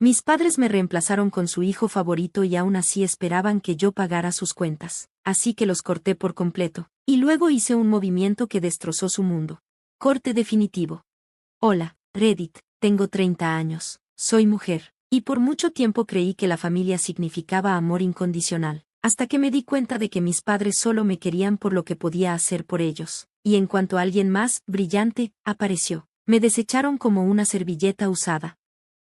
Mis padres me reemplazaron con su hijo favorito y aún así esperaban que yo pagara sus cuentas, así que los corté por completo, y luego hice un movimiento que destrozó su mundo. Corte definitivo. Hola, Reddit, tengo 30 años, soy mujer, y por mucho tiempo creí que la familia significaba amor incondicional, hasta que me di cuenta de que mis padres solo me querían por lo que podía hacer por ellos, y en cuanto alguien más, brillante, apareció, me desecharon como una servilleta usada.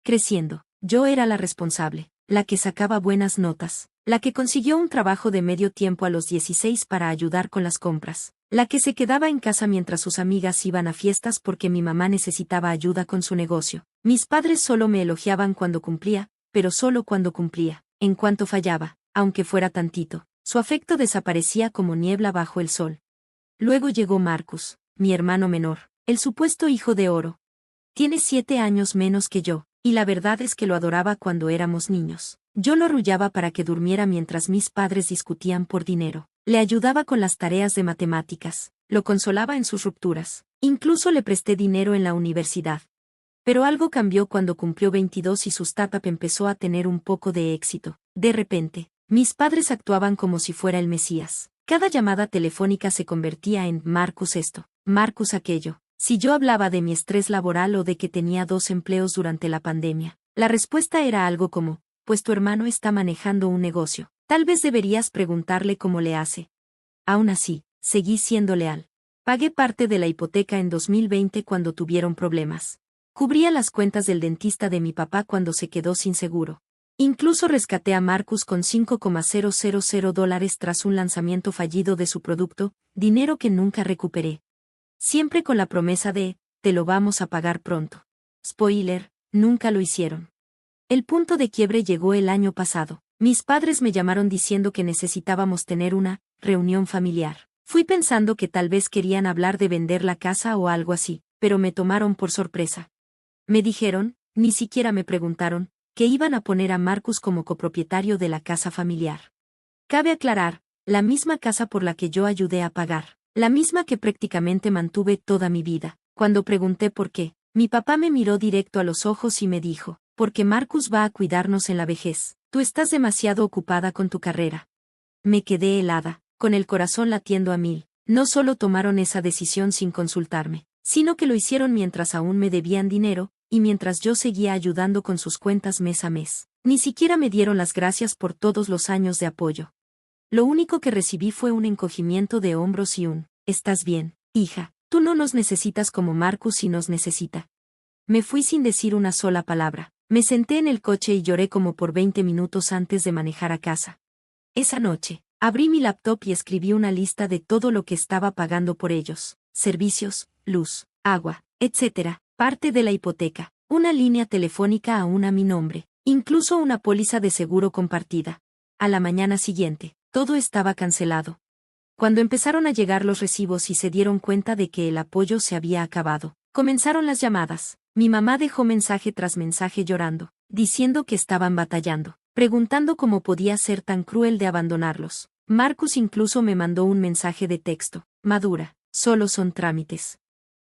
Creciendo, yo era la responsable, la que sacaba buenas notas, la que consiguió un trabajo de medio tiempo a los 16 para ayudar con las compras, la que se quedaba en casa mientras sus amigas iban a fiestas porque mi mamá necesitaba ayuda con su negocio. Mis padres solo me elogiaban cuando cumplía, pero solo cuando cumplía. En cuanto fallaba, aunque fuera tantito, su afecto desaparecía como niebla bajo el sol. Luego llegó Marcus, mi hermano menor, el supuesto hijo de oro. Tiene 7 años menos que yo, y la verdad es que lo adoraba cuando éramos niños. Yo lo arrullaba para que durmiera mientras mis padres discutían por dinero. Le ayudaba con las tareas de matemáticas, lo consolaba en sus rupturas. Incluso le presté dinero en la universidad. Pero algo cambió cuando cumplió 22 y su startup empezó a tener un poco de éxito. De repente, mis padres actuaban como si fuera el Mesías. Cada llamada telefónica se convertía en Marcus esto, Marcus aquello. Si yo hablaba de mi estrés laboral o de que tenía 2 empleos durante la pandemia, la respuesta era algo como, pues tu hermano está manejando un negocio, tal vez deberías preguntarle cómo le hace. Aún así, seguí siendo leal. Pagué parte de la hipoteca en 2020 cuando tuvieron problemas. Cubría las cuentas del dentista de mi papá cuando se quedó sin seguro. Incluso rescaté a Marcus con $5,000 tras un lanzamiento fallido de su producto, dinero que nunca recuperé. Siempre con la promesa de, te lo vamos a pagar pronto. Spoiler, nunca lo hicieron. El punto de quiebre llegó el año pasado. Mis padres me llamaron diciendo que necesitábamos tener una reunión familiar. Fui pensando que tal vez querían hablar de vender la casa o algo así, pero me tomaron por sorpresa. Me dijeron, ni siquiera me preguntaron, que iban a poner a Marcus como copropietario de la casa familiar. Cabe aclarar, la misma casa por la que yo ayudé a pagar. La misma que prácticamente mantuve toda mi vida. Cuando pregunté por qué, mi papá me miró directo a los ojos y me dijo, porque Marcus va a cuidarnos en la vejez. Tú estás demasiado ocupada con tu carrera. Me quedé helada, con el corazón latiendo a mil. No solo tomaron esa decisión sin consultarme, sino que lo hicieron mientras aún me debían dinero, y mientras yo seguía ayudando con sus cuentas mes a mes. Ni siquiera me dieron las gracias por todos los años de apoyo. Lo único que recibí fue un encogimiento de hombros y un, ¿estás bien, hija? Tú no nos necesitas como Marcus sí nos necesita. Me fui sin decir una sola palabra. Me senté en el coche y lloré como por 20 minutos antes de manejar a casa. Esa noche, abrí mi laptop y escribí una lista de todo lo que estaba pagando por ellos. Servicios, luz, agua, etc. Parte de la hipoteca, una línea telefónica aún a mi nombre, incluso una póliza de seguro compartida. A la mañana siguiente, todo estaba cancelado. Cuando empezaron a llegar los recibos y se dieron cuenta de que el apoyo se había acabado, comenzaron las llamadas. Mi mamá dejó mensaje tras mensaje llorando, diciendo que estaban batallando, preguntando cómo podía ser tan cruel de abandonarlos. Marcus incluso me mandó un mensaje de texto, madura, solo son trámites.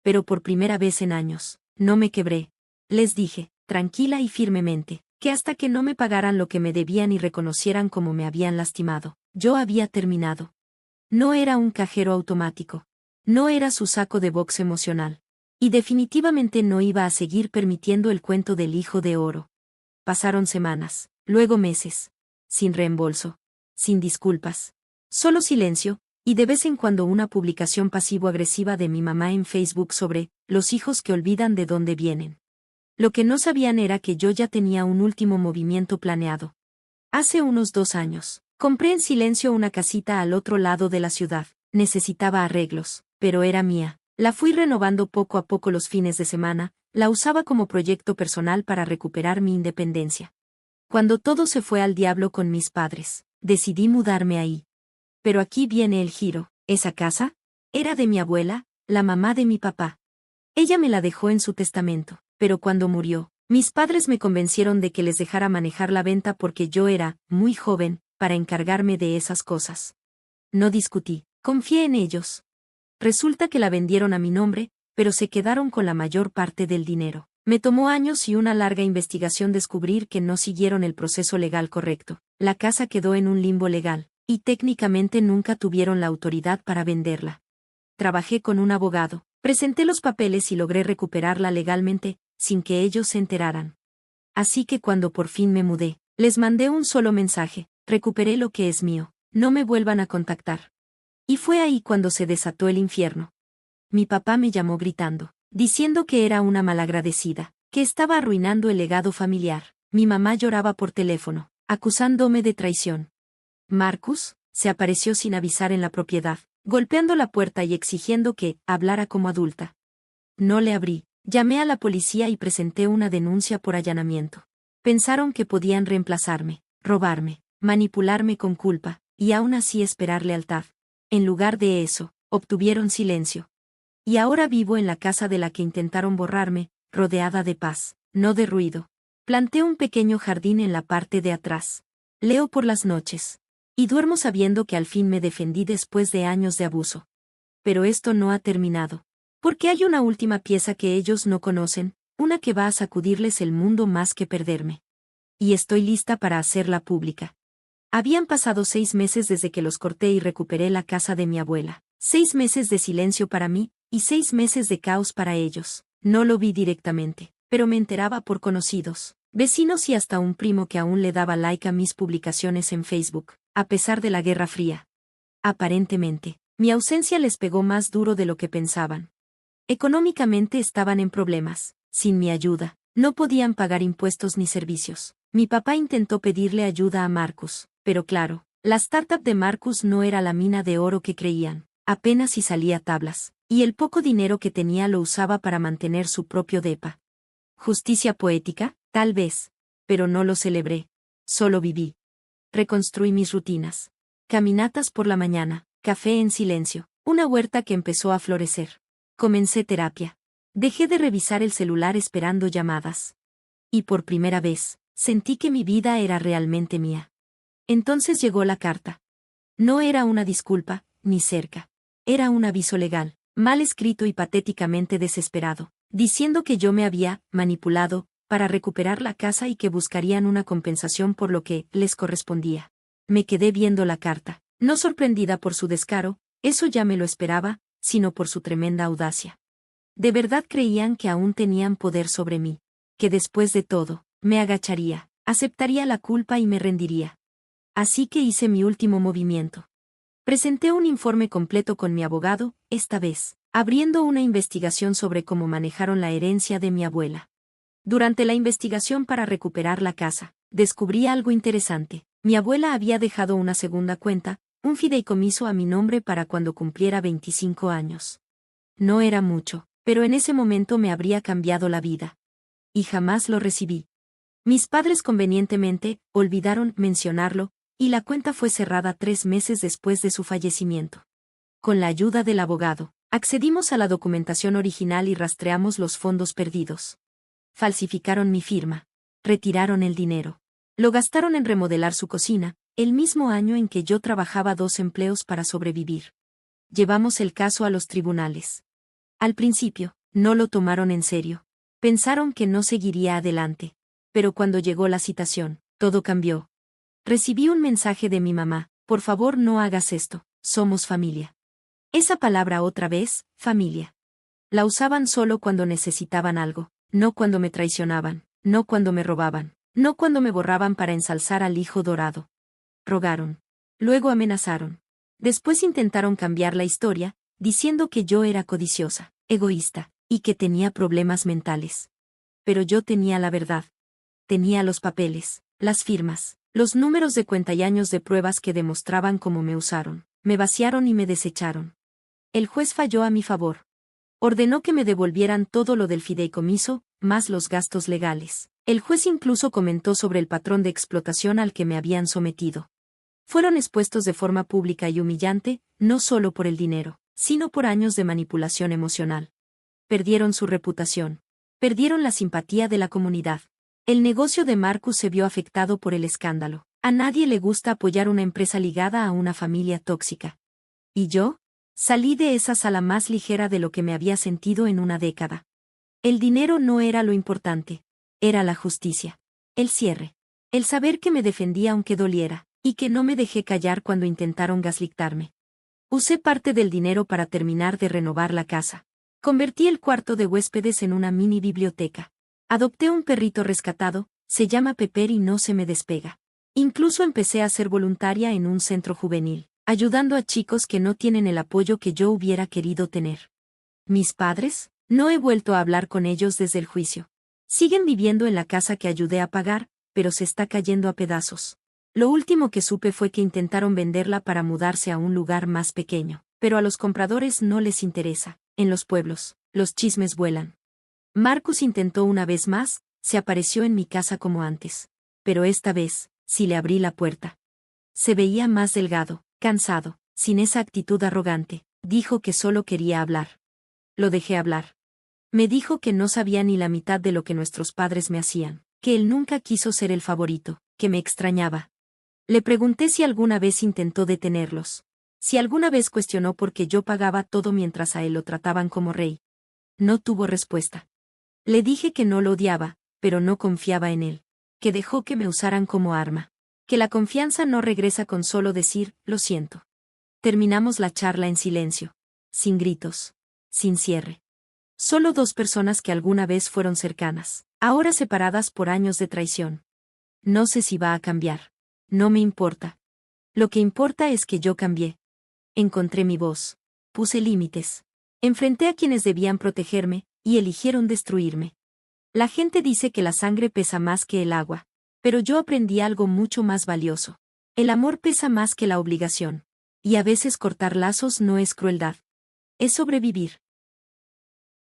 Pero por primera vez en años, no me quebré. Les dije, tranquila y firmemente, que hasta que no me pagaran lo que me debían y reconocieran cómo me habían lastimado, yo había terminado. No era un cajero automático. No era su saco de box emocional. Y definitivamente no iba a seguir permitiendo el cuento del hijo de oro. Pasaron semanas, luego meses. Sin reembolso. Sin disculpas. Solo silencio, y de vez en cuando una publicación pasivo-agresiva de mi mamá en Facebook sobre los hijos que olvidan de dónde vienen. Lo que no sabían era que yo ya tenía un último movimiento planeado. Hace unos 2 años, compré en silencio una casita al otro lado de la ciudad. Necesitaba arreglos, pero era mía. La fui renovando poco a poco los fines de semana, la usaba como proyecto personal para recuperar mi independencia. Cuando todo se fue al diablo con mis padres, decidí mudarme ahí. Pero aquí viene el giro. ¿Esa casa? Era de mi abuela, la mamá de mi papá. Ella me la dejó en su testamento, pero cuando murió, mis padres me convencieron de que les dejara manejar la venta porque yo era muy joven para encargarme de esas cosas. No discutí, confié en ellos. Resulta que la vendieron a mi nombre, pero se quedaron con la mayor parte del dinero. Me tomó años y una larga investigación descubrir que no siguieron el proceso legal correcto. La casa quedó en un limbo legal, y técnicamente nunca tuvieron la autoridad para venderla. Trabajé con un abogado, presenté los papeles y logré recuperarla legalmente, sin que ellos se enteraran. Así que cuando por fin me mudé, les mandé un solo mensaje: recuperé lo que es mío, no me vuelvan a contactar. Y fue ahí cuando se desató el infierno. Mi papá me llamó gritando, diciendo que era una malagradecida, que estaba arruinando el legado familiar. Mi mamá lloraba por teléfono, acusándome de traición. Marcus se apareció sin avisar en la propiedad, golpeando la puerta y exigiendo que hablara como adulta. No le abrí, llamé a la policía y presenté una denuncia por allanamiento. Pensaron que podían reemplazarme, robarme, manipularme con culpa, y aún así esperar lealtad. En lugar de eso, obtuvieron silencio. Y ahora vivo en la casa de la que intentaron borrarme, rodeada de paz, no de ruido. Planté un pequeño jardín en la parte de atrás. Leo por las noches. Y duermo sabiendo que al fin me defendí después de años de abuso. Pero esto no ha terminado. Porque hay una última pieza que ellos no conocen, una que va a sacudirles el mundo más que perderme. Y estoy lista para hacerla pública. Habían pasado 6 meses desde que los corté y recuperé la casa de mi abuela. 6 meses de silencio para mí, y 6 meses de caos para ellos. No lo vi directamente, pero me enteraba por conocidos, vecinos y hasta un primo que aún le daba like a mis publicaciones en Facebook, a pesar de la Guerra Fría. Aparentemente, mi ausencia les pegó más duro de lo que pensaban. Económicamente estaban en problemas. Sin mi ayuda, no podían pagar impuestos ni servicios. Mi papá intentó pedirle ayuda a Marcus, pero claro, la startup de Marcus no era la mina de oro que creían. Apenas si salía tablas, y el poco dinero que tenía lo usaba para mantener su propio depa. ¿Justicia poética? Tal vez. Pero no lo celebré. Solo viví. Reconstruí mis rutinas. Caminatas por la mañana, café en silencio, una huerta que empezó a florecer. Comencé terapia. Dejé de revisar el celular esperando llamadas. Y por primera vez, sentí que mi vida era realmente mía. Entonces llegó la carta. No era una disculpa, ni cerca. Era un aviso legal, mal escrito y patéticamente desesperado, diciendo que yo me había manipulado para recuperar la casa y que buscarían una compensación por lo que les correspondía. Me quedé viendo la carta, no sorprendida por su descaro, eso ya me lo esperaba, sino por su tremenda audacia. De verdad creían que aún tenían poder sobre mí, que después de todo, me agacharía, aceptaría la culpa y me rendiría. Así que hice mi último movimiento. Presenté un informe completo con mi abogado, esta vez, abriendo una investigación sobre cómo manejaron la herencia de mi abuela. Durante la investigación para recuperar la casa, descubrí algo interesante. Mi abuela había dejado una segunda cuenta, un fideicomiso a mi nombre para cuando cumpliera 25 años. No era mucho, pero en ese momento me habría cambiado la vida. Y jamás lo recibí. Mis padres convenientemente olvidaron mencionarlo, y la cuenta fue cerrada 3 meses después de su fallecimiento. Con la ayuda del abogado, accedimos a la documentación original y rastreamos los fondos perdidos. Falsificaron mi firma. Retiraron el dinero. Lo gastaron en remodelar su cocina, el mismo año en que yo trabajaba 2 empleos para sobrevivir. Llevamos el caso a los tribunales. Al principio, no lo tomaron en serio. Pensaron que no seguiría adelante. Pero cuando llegó la citación, todo cambió. Recibí un mensaje de mi mamá: por favor no hagas esto, somos familia. Esa palabra otra vez, familia. La usaban solo cuando necesitaban algo, no cuando me traicionaban, no cuando me robaban, no cuando me borraban para ensalzar al hijo dorado. Rogaron. Luego amenazaron. Después intentaron cambiar la historia, diciendo que yo era codiciosa, egoísta, y que tenía problemas mentales. Pero yo tenía la verdad. Tenía los papeles, las firmas, los números de cuenta y años de pruebas que demostraban cómo me usaron, me vaciaron y me desecharon. El juez falló a mi favor. Ordenó que me devolvieran todo lo del fideicomiso, más los gastos legales. El juez incluso comentó sobre el patrón de explotación al que me habían sometido. Fueron expuestos de forma pública y humillante, no solo por el dinero, sino por años de manipulación emocional. Perdieron su reputación. Perdieron la simpatía de la comunidad. El negocio de Marcus se vio afectado por el escándalo. A nadie le gusta apoyar una empresa ligada a una familia tóxica. ¿Y yo? Salí de esa sala más ligera de lo que me había sentido en una década. El dinero no era lo importante. Era la justicia. El cierre. El saber que me defendía aunque doliera, y que no me dejé callar cuando intentaron gaslitarme. Usé parte del dinero para terminar de renovar la casa. Convertí el cuarto de huéspedes en una mini biblioteca. Adopté un perrito rescatado, se llama Pepper y no se me despega. Incluso empecé a ser voluntaria en un centro juvenil, ayudando a chicos que no tienen el apoyo que yo hubiera querido tener. ¿Mis padres? No he vuelto a hablar con ellos desde el juicio. Siguen viviendo en la casa que ayudé a pagar, pero se está cayendo a pedazos. Lo último que supe fue que intentaron venderla para mudarse a un lugar más pequeño, pero a los compradores no les interesa. En los pueblos, los chismes vuelan. Marcus intentó una vez más, se apareció en mi casa como antes. Pero esta vez, sí le abrí la puerta. Se veía más delgado, cansado, sin esa actitud arrogante. Dijo que solo quería hablar. Lo dejé hablar. Me dijo que no sabía ni la mitad de lo que nuestros padres me hacían, que él nunca quiso ser el favorito, que me extrañaba. Le pregunté si alguna vez intentó detenerlos. Si alguna vez cuestionó por qué yo pagaba todo mientras a él lo trataban como rey. No tuvo respuesta. Le dije que no lo odiaba, pero no confiaba en él. Que dejó que me usaran como arma. Que la confianza no regresa con solo decir, lo siento. Terminamos la charla en silencio. Sin gritos. Sin cierre. Solo dos personas que alguna vez fueron cercanas, ahora separadas por años de traición. No sé si va a cambiar. No me importa. Lo que importa es que yo cambié. Encontré mi voz. Puse límites. Enfrenté a quienes debían protegerme, y eligieron destruirme. La gente dice que la sangre pesa más que el agua. Pero yo aprendí algo mucho más valioso. El amor pesa más que la obligación. Y a veces cortar lazos no es crueldad. Es sobrevivir.